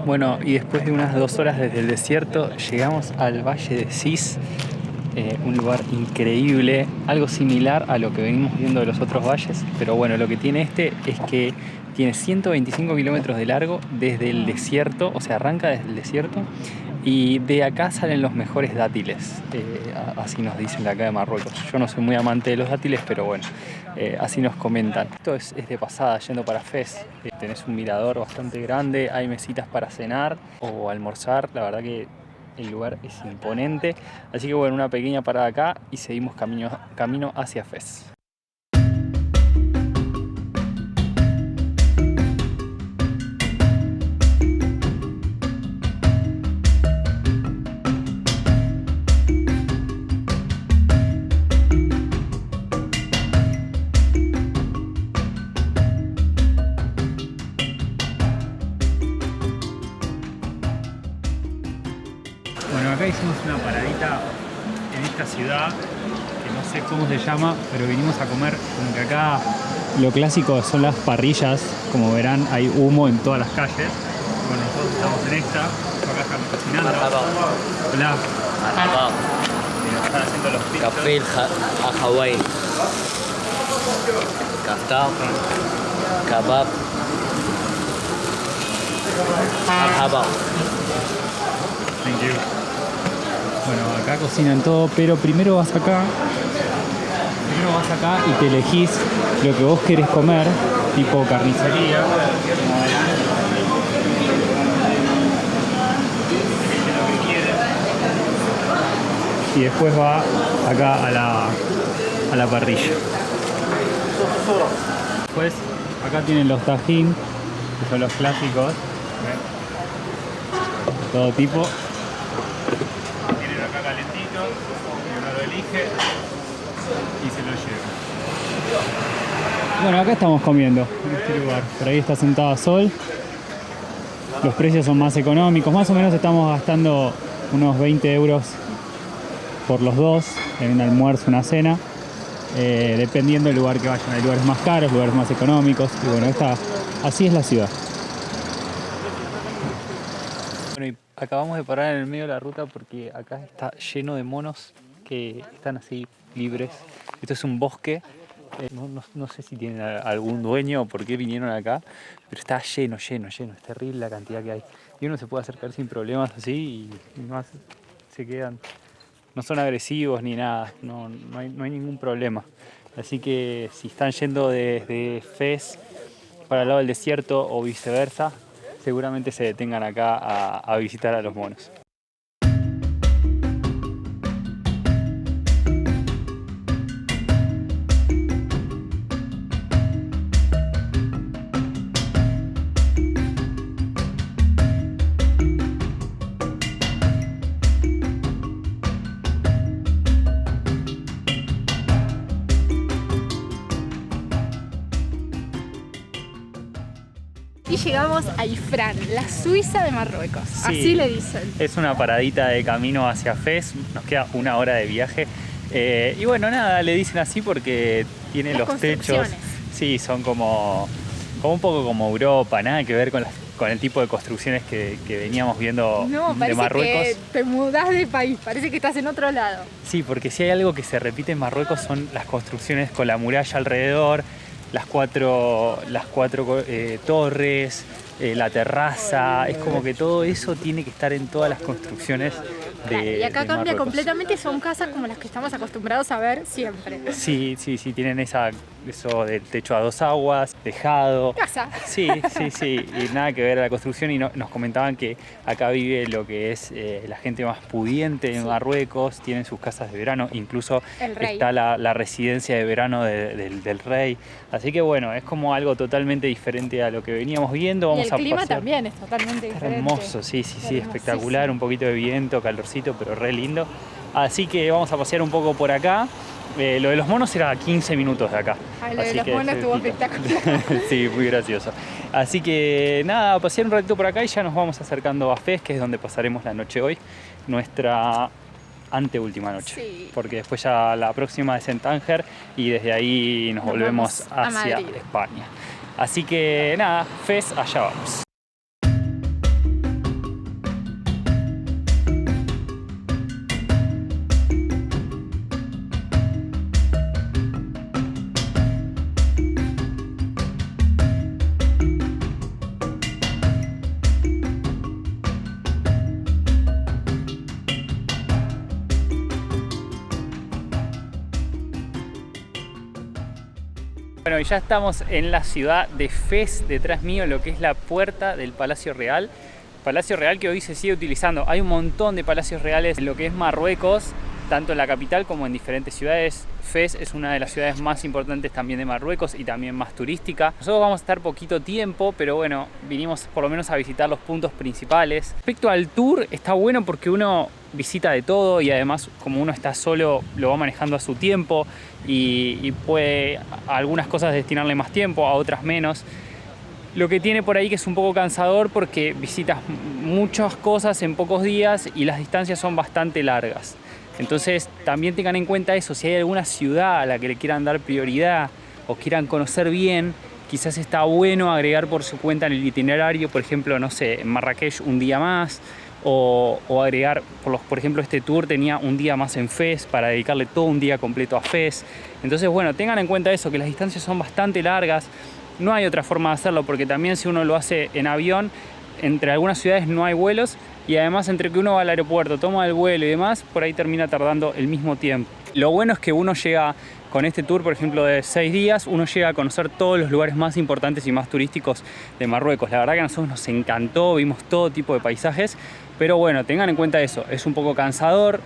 Bueno, y después de unas 2 horas desde el desierto, llegamos al Valle de Sis, un lugar increíble, algo similar a lo que venimos viendo de los otros valles, pero bueno, lo que tiene este es que tiene 125 kilómetros de largo desde el desierto, o sea, arranca desde el desierto, y de acá salen los mejores dátiles, así nos dicen de acá de Marruecos. Yo no soy muy amante de los dátiles, pero bueno, así nos comentan. Esto es de pasada, yendo para Fez. Tenés un mirador bastante grande, hay mesitas para cenar o almorzar, la verdad que el lugar es imponente. Así que bueno, una pequeña parada acá y seguimos camino hacia Fez. Bueno, acá hicimos una paradita en esta ciudad, que no sé cómo se llama, pero vinimos a comer, como que acá lo clásico son las parrillas, como verán hay humo en todas las calles. Bueno, nosotros estamos en esta, acá estamos cocinando. Hola. Están haciendo los pinchos. Café a Hawái. Kafta. Kebab. Marhaba. Thank you. Bueno, acá cocinan todo, pero primero vas acá y te elegís lo que vos querés comer, tipo carnicería. Y después va acá a la parrilla. Después acá tienen los tajín, que son los clásicos. Todo tipo. Tienen acá calentito, y uno lo elige y se lo lleva. Bueno, acá estamos comiendo, en este lugar. Por ahí está sentada Sol. Los precios son más económicos. Más o menos estamos gastando unos 20 euros por los dos en un almuerzo, una cena. Dependiendo del lugar que vayan. Hay lugares más caros, lugares más económicos. Y bueno, así es la ciudad. Bueno, y acabamos de parar en el medio de la ruta porque acá está lleno de monos que están así libres. Esto es un bosque. No sé si tienen algún dueño o por qué vinieron acá, pero está lleno. Es terrible la cantidad que hay. Y uno se puede acercar sin problemas así y no se quedan. No son agresivos ni nada, no hay ningún problema. Así que si están yendo desde Fez para el lado del desierto o viceversa, seguramente se detengan acá a visitar a los monos. Y llegamos a Ifrán, la Suiza de Marruecos, sí, así le dicen. Es una paradita de camino hacia Fez, nos queda 1 hora de viaje. Y bueno, nada, le dicen así porque tiene los techos. Sí, son como un poco como Europa, nada que ver con el tipo de construcciones que veníamos viendo de Marruecos. Que te mudás de país, parece que estás en otro lado. Sí, porque si hay algo que se repite en Marruecos son las construcciones con la muralla alrededor, las cuatro torres, la terraza. Es como que todo eso tiene que estar en todas las construcciones de Y acá de cambia Marruecos. Completamente, son casas como las que estamos acostumbrados a ver siempre. Sí, tienen eso del techo a 2 aguas, tejado. Casa. Sí, y nada que ver a la construcción. Y nos comentaban que acá vive lo que es la gente más pudiente en Marruecos, tienen sus casas de verano, incluso está la residencia de verano del rey. Así que bueno, es como algo totalmente diferente a lo que veníamos viendo. Vamos y el clima también es totalmente diferente. Hermoso, sí, espectacular, un poquito de viento, calorcito, pero re lindo. Así que vamos a pasear un poco por acá. Lo de los monos era 15 minutos de acá. Lo de los monos estuvo espectacular. Sí, muy gracioso. Así que nada, pasear un ratito por acá y ya nos vamos acercando a Fez, que es donde pasaremos la noche hoy. Nuestra anteúltima noche. Sí. Porque después ya la próxima es en Tánger y desde ahí nos volvemos hacia España. Así que nada, Fez, allá vamos. Bueno, y ya estamos en la ciudad de Fez, detrás mío, lo que es la puerta del Palacio Real. Palacio Real que hoy se sigue utilizando. Hay un montón de palacios reales en lo que es Marruecos, tanto en la capital como en diferentes ciudades. Fez es una de las ciudades más importantes también de Marruecos y también más turística. Nosotros vamos a estar poquito tiempo, pero bueno, vinimos por lo menos a visitar los puntos principales. Respecto al tour, está bueno porque uno visita de todo y además como uno está solo lo va manejando a su tiempo y puede a algunas cosas destinarle más tiempo, a otras menos. Lo que tiene por ahí que es un poco cansador porque visitas muchas cosas en pocos días y las distancias son bastante largas. Entonces también tengan en cuenta eso, si hay alguna ciudad a la que le quieran dar prioridad o quieran conocer bien, quizás está bueno agregar por su cuenta en el itinerario, por ejemplo, no sé, en Marrakech un día más, o agregar, por ejemplo, este tour tenía un día más en Fez para dedicarle todo un día completo a Fez. Entonces, bueno, tengan en cuenta eso, que las distancias son bastante largas. No hay otra forma de hacerlo porque también si uno lo hace en avión, entre algunas ciudades no hay vuelos y además entre que uno va al aeropuerto, toma el vuelo y demás, por ahí termina tardando el mismo tiempo. Lo bueno es que uno llega con este tour, por ejemplo, de 6 días, uno llega a conocer todos los lugares más importantes y más turísticos de Marruecos. La verdad que a nosotros nos encantó, vimos todo tipo de paisajes, pero bueno, tengan en cuenta eso, es un poco cansador,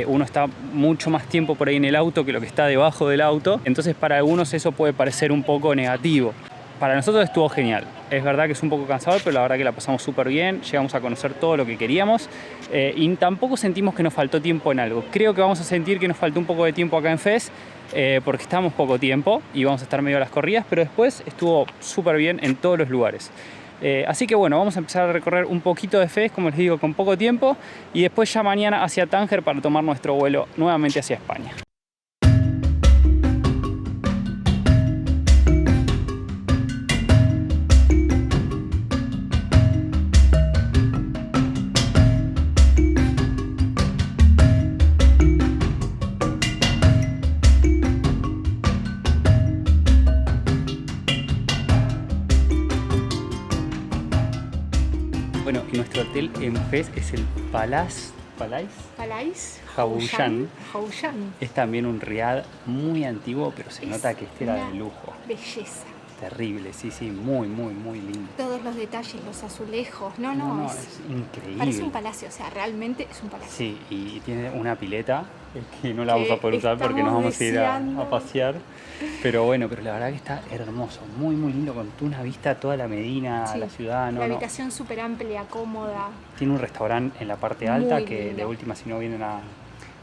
uno está mucho más tiempo por ahí en el auto que lo que está debajo del auto, entonces para algunos eso puede parecer un poco negativo. Para nosotros estuvo genial, es verdad que es un poco cansador, pero la verdad que la pasamos súper bien, llegamos a conocer todo lo que queríamos y tampoco sentimos que nos faltó tiempo en algo. Creo que vamos a sentir que nos faltó un poco de tiempo acá en Fez, porque estábamos poco tiempo y vamos a estar medio a las corridas, pero después estuvo súper bien en todos los lugares. Así que bueno, vamos a empezar a recorrer un poquito de Fez, como les digo, con poco tiempo y después ya mañana hacia Tánger para tomar nuestro vuelo nuevamente hacia España. Bueno, y nuestro hotel en Fez es el Palais Hawoujan. Es también un riad muy antiguo, pero se nota que este era de lujo. Belleza. Terrible, sí, muy lindo. Todos los detalles, los azulejos, no, es increíble. Parece un palacio, o sea, realmente es un palacio. Sí, y tiene una pileta que no la vamos a poder usar porque nos vamos a ir a pasear. Pero bueno, pero la verdad que está hermoso, muy lindo, con una vista a toda la Medina, sí, la ciudad. La habitación súper amplia, cómoda. Tiene un restaurante en la parte alta Muy que lindo. de última si no vienen a...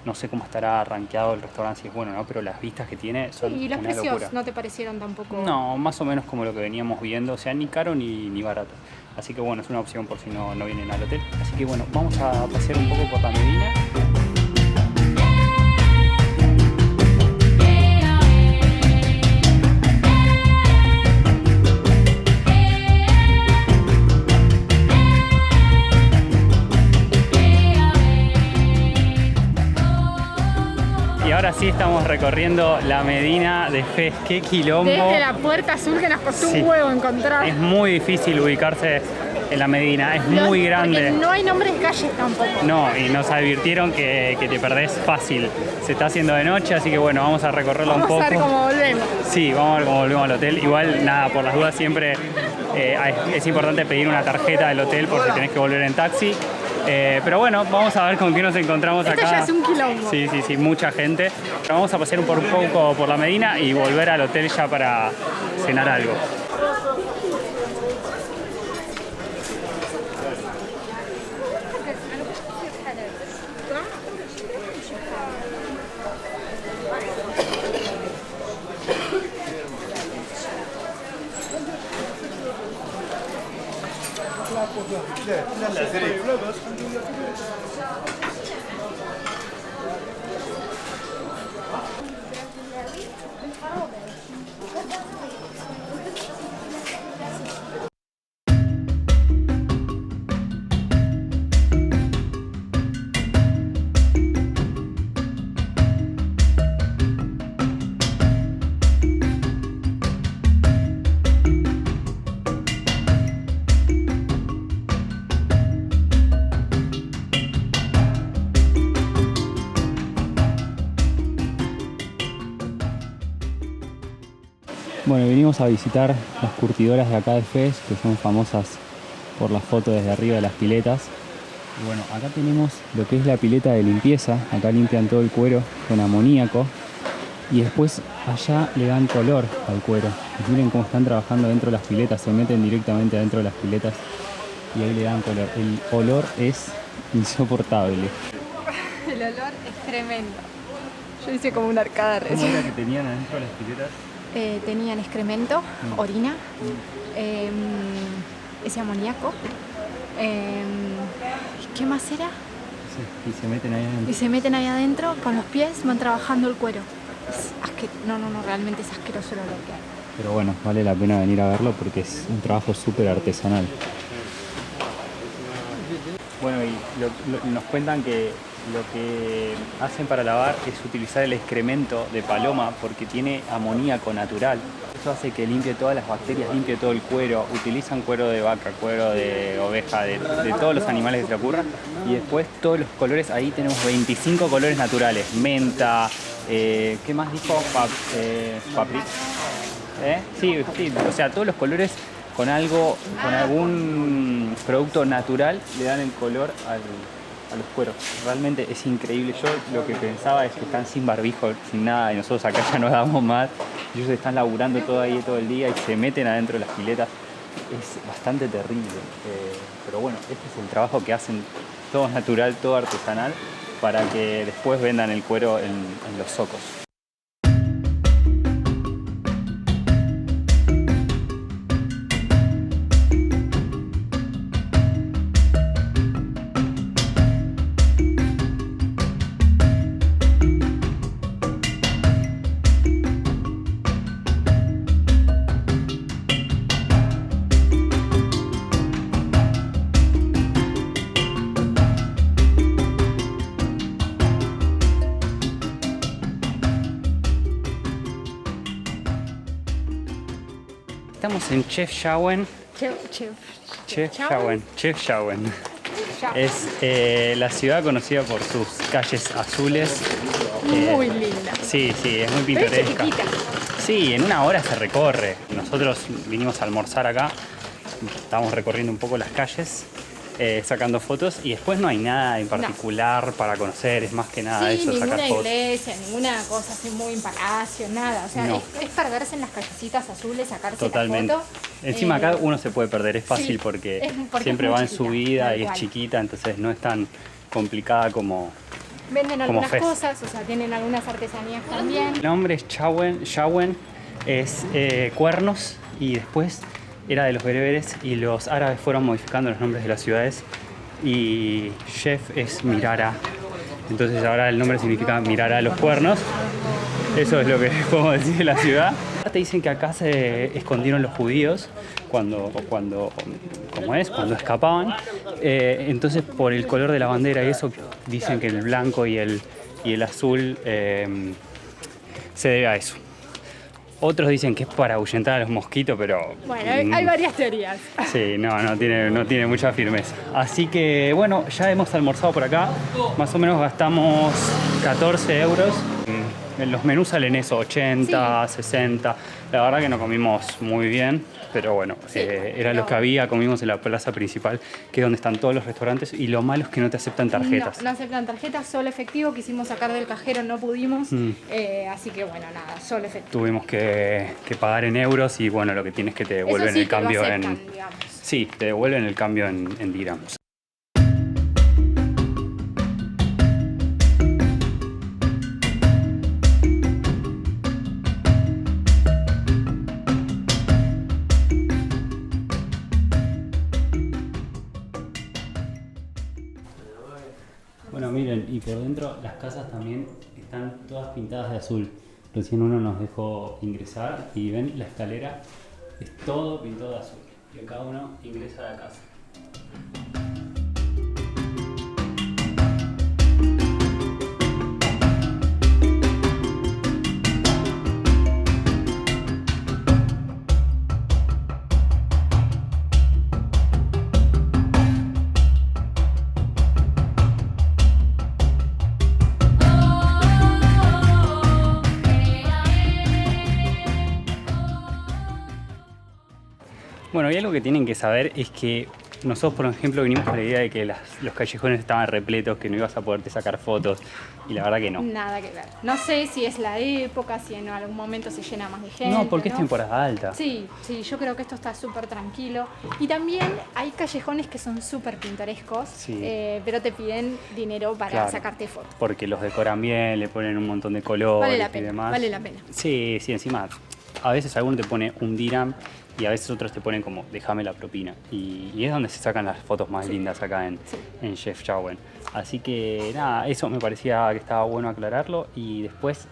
No sé cómo estará rankeado el restaurante, si es bueno, ¿no? Pero las vistas que tiene son Y los una precios locura. ¿No te parecieron tampoco? No, más o menos como lo que veníamos viendo, o sea, ni caro ni barato. Así que bueno, es una opción por si no vienen al hotel. Así que bueno, vamos a pasear un poco por la Medina. Y ahora sí estamos recorriendo la Medina de Fez. ¡Qué quilombo! Desde la puerta azul que nos costó Sí. un huevo encontrar. Es muy difícil ubicarse en la Medina, es muy grande. Porque no hay nombres de calles tampoco. No, y nos advirtieron que te perdés fácil. Se está haciendo de noche, así que bueno, vamos a recorrerlo un poco. Vamos a ver cómo volvemos. Sí, vamos a ver cómo volvemos al hotel. Igual, nada, por las dudas siempre es importante pedir una tarjeta del hotel por si tenés que volver en taxi. Pero bueno, vamos a ver con qué nos encontramos Esto acá. ya es un quilombo. Sí, mucha gente. Pero vamos a pasear un poco por la Medina y volver al hotel ya para cenar algo. Bueno, venimos a visitar las curtidoras de acá de Fez, que son famosas por la foto desde arriba de las piletas. Y bueno, acá tenemos lo que es la pileta de limpieza. Acá limpian todo el cuero con amoníaco. Y después allá le dan color al cuero. Y miren cómo están trabajando dentro de las piletas. Se meten directamente adentro de las piletas y ahí le dan color. El olor es insoportable. El olor es tremendo. Yo hice como una arcada ¿Cómo recién. era que tenían adentro de las piletas? Tenían excremento, orina, ese amoníaco. ¿Qué más era? Sí, y se meten ahí adentro. Y se meten ahí adentro, con los pies van trabajando el cuero. No, realmente es asqueroso el olor que hay. Pero bueno, vale la pena venir a verlo porque es un trabajo súper artesanal. Bueno, y nos cuentan que lo que hacen para lavar es utilizar el excremento de paloma porque tiene amoníaco natural. Eso hace que limpie todas las bacterias, limpie todo el cuero. Utilizan cuero de vaca, cuero de oveja, de todos los animales que se le ocurran. Y después todos los colores, ahí tenemos 25 colores naturales. Menta, ¿qué más dijo? Paprika. Sí, o sea, todos los colores con algún producto natural le dan el color a los cueros. Realmente es increíble. Yo lo que pensaba es que están sin barbijo, sin nada, y nosotros acá ya no damos más. Ellos están laburando todo ahí todo el día y se meten adentro de las piletas. Es bastante terrible. Pero bueno, este es el trabajo que hacen, todo natural, todo artesanal, para que después vendan el cuero en los zocos. Estamos en Chefchaouen. Chefchaouen. Es la ciudad conocida por sus calles azules. Muy linda. Sí, es muy Pero es pintoresca. chiquitita. Sí, en una hora se recorre. Nosotros vinimos a almorzar acá, estamos recorriendo un poco las calles, sacando fotos y después no hay nada en particular para conocer, es más que nada Sí, eso, sacar ninguna fotos. iglesia, ninguna cosa así muy palacio, nada. O sea, No. es perderse en las callecitas azules, sacarse Totalmente. la foto. Encima acá uno se puede perder, es fácil sí, porque porque siempre es muy va en chiquita, subida tal y es cual. chiquita, entonces no es tan complicada como... Venden como algunas Fez. cosas, o sea, tienen algunas artesanías también. El nombre es Chaouen, es cuernos y después era de los bereberes y los árabes fueron modificando los nombres de las ciudades y Chef es Mirara, entonces ahora el nombre significa mirar a los cuernos. Eso es lo que podemos decir de la ciudad. Aparte dicen que acá se escondieron los judíos cuando escapaban. Entonces por el color de la bandera y eso dicen que el blanco y el azul se debe a eso. Otros dicen que es para ahuyentar a los mosquitos, pero... Bueno, hay varias teorías. Sí, no tiene mucha firmeza. Así que bueno, ya hemos almorzado por acá. Más o menos gastamos 14 euros. Los menús salen eso, 80, 60. La verdad que no comimos muy bien, pero bueno, era lo que había. Comimos en la plaza principal, que es donde están todos los restaurantes. Y lo malo es que no te aceptan tarjetas. No aceptan tarjetas, solo efectivo. Quisimos sacar del cajero, no pudimos. Así que bueno, nada, solo efectivo. Tuvimos que pagar en euros y bueno, lo que tienes es que te devuelven Eso sí, el cambio te lo aceptan, en... digamos. Sí, te devuelven el cambio en dirhams. Bueno, miren, y por dentro las casas también están todas pintadas de azul. Recién uno nos dejó ingresar y ven la escalera, es todo pintado de azul. Y cada uno ingresa a la casa. Bueno, y algo que tienen que saber es que nosotros, por ejemplo, vinimos con la idea de que los callejones estaban repletos, que no ibas a poderte sacar fotos, y la verdad que no. Nada que ver. No sé si es la época, si en algún momento se llena más de gente. No, porque es temporada alta. Sí, yo creo que esto está súper tranquilo. Y también hay callejones que son súper pintorescos, Sí. pero te piden dinero para Claro. sacarte fotos. Porque los decoran bien, le ponen un montón de colores Vale la y pena, demás. vale la pena. Sí, sí, encima, a veces alguno te pone un dirham y a veces otros te ponen como, déjame la propina. Y es donde se sacan las fotos más lindas acá en Chefchaouen. Así que nada, eso me parecía que estaba bueno aclararlo. Y después,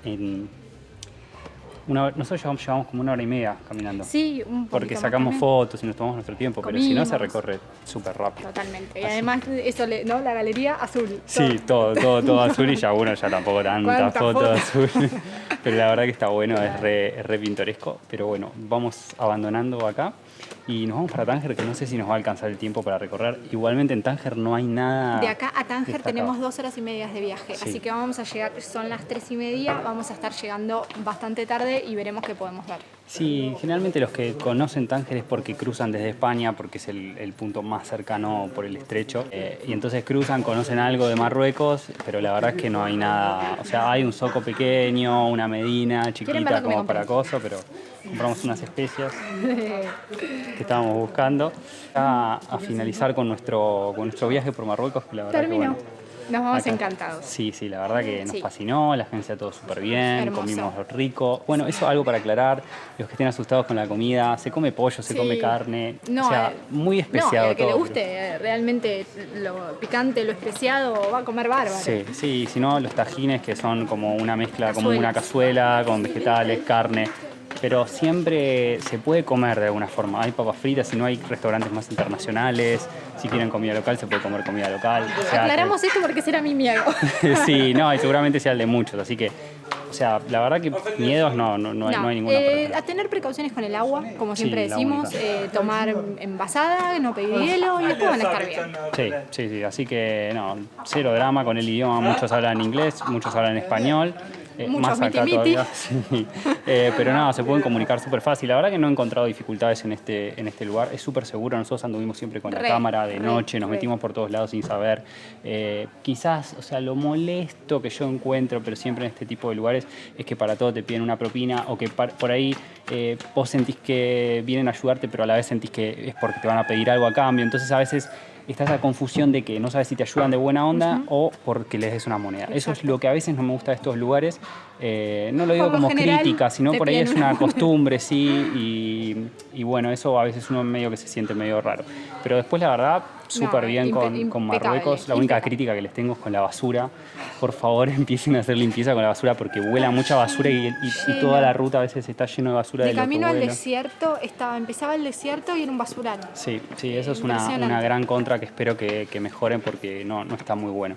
nosotros llevamos como 1 hora y media caminando. Sí, un poquito Porque más sacamos también. fotos y nos tomamos nuestro tiempo, pero si no se Comimos. recorre súper rápido. Totalmente. Y Así. además, eso, ¿no? La galería azul. Sí, todo azul y ya ya tampoco tantas ¿Cuántas fotos fotos? azul. Pero la verdad que está bueno, es re pintoresco. Pero bueno, vamos abandonando acá y nos vamos para Tánger, que no sé si nos va a alcanzar el tiempo para recorrer. Igualmente en Tánger no hay nada. De acá a Tánger destacado. tenemos 2 horas y media de viaje, Sí. así que vamos a llegar, son las 3:30, vamos a estar llegando bastante tarde y veremos qué podemos ver. Sí, generalmente los que conocen Tánger es porque cruzan desde España, porque es el punto más cercano por el estrecho. Y entonces cruzan, conocen algo de Marruecos, pero la verdad es que no hay nada. O sea, hay un zoco pequeño, una medina ver chiquita lo que me como compré? para coso, pero compramos unas especias que estábamos buscando. A finalizar con nuestro viaje por Marruecos, que la verdad Terminó. que bueno. Nos vamos Acá. encantados. Sí, la verdad que nos Sí. fascinó, la agencia todo súper bien, Hermoso. comimos rico. Bueno, eso algo para aclarar, los que estén asustados con la comida, se come pollo, se Sí. come carne, No, o sea, muy especiado No, al que le todo. guste realmente lo picante, lo especiado, va a comer bárbaro. Sí, si no, los tajines que son como una mezcla, como una cazuela con vegetales, carne. Pero siempre se puede comer de alguna forma. Hay papas fritas, si no hay restaurantes más internacionales. Si quieren comida local, se puede comer comida local. O sea, Aclaramos esto porque será mi miedo. sí, no, y seguramente sea el de muchos. Así que, o sea, la verdad que miedos no hay ninguna. A tener precauciones con el agua, como Sí, siempre la decimos, única. tomar envasada, no pedir hielo y después van a estar bien. Sí, así que no, cero drama con el idioma, muchos hablan inglés, muchos hablan español, Muchos más acá miti-miti. todavía, sí. Pero nada, se pueden comunicar súper fácil. La verdad que no he encontrado dificultades en este lugar, es súper seguro, nosotros anduvimos siempre con la cámara de noche, nos metimos por todos lados sin saber. Quizás, o sea, lo molesto que yo encuentro, pero siempre en este tipo de lugares, es que para todo te piden una propina o que por ahí vos sentís que vienen a ayudarte, pero a la vez sentís que es porque te van a pedir algo a cambio. Entonces a veces está esa confusión de que no sabes si te ayudan de buena onda o porque les des una moneda. Exacto. Eso es lo que a veces no me gusta de estos lugares. No lo digo Por lo como general, crítica, sino te por ahí es piden una una costumbre, sí, y bueno, eso a veces uno medio que se siente medio raro. Pero después la verdad, súper bien con impecable, Marruecos. La única impecable. crítica que les tengo es con la basura. Por favor, empiecen a hacer limpieza con la basura porque vuela mucha basura y toda la ruta a veces está lleno de basura De de lo que camino al vuela. desierto, empezaba el desierto y era un basural. Sí, eso es una Impresionante. gran contra que espero que mejoren porque no está muy bueno.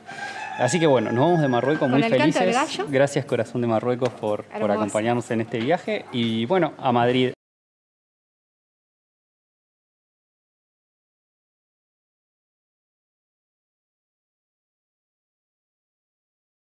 Así que bueno, nos vamos de Marruecos muy Con el canto del felices. gallo. Gracias Corazón de Marruecos por Hermoso. acompañarnos en este viaje y bueno, a Madrid.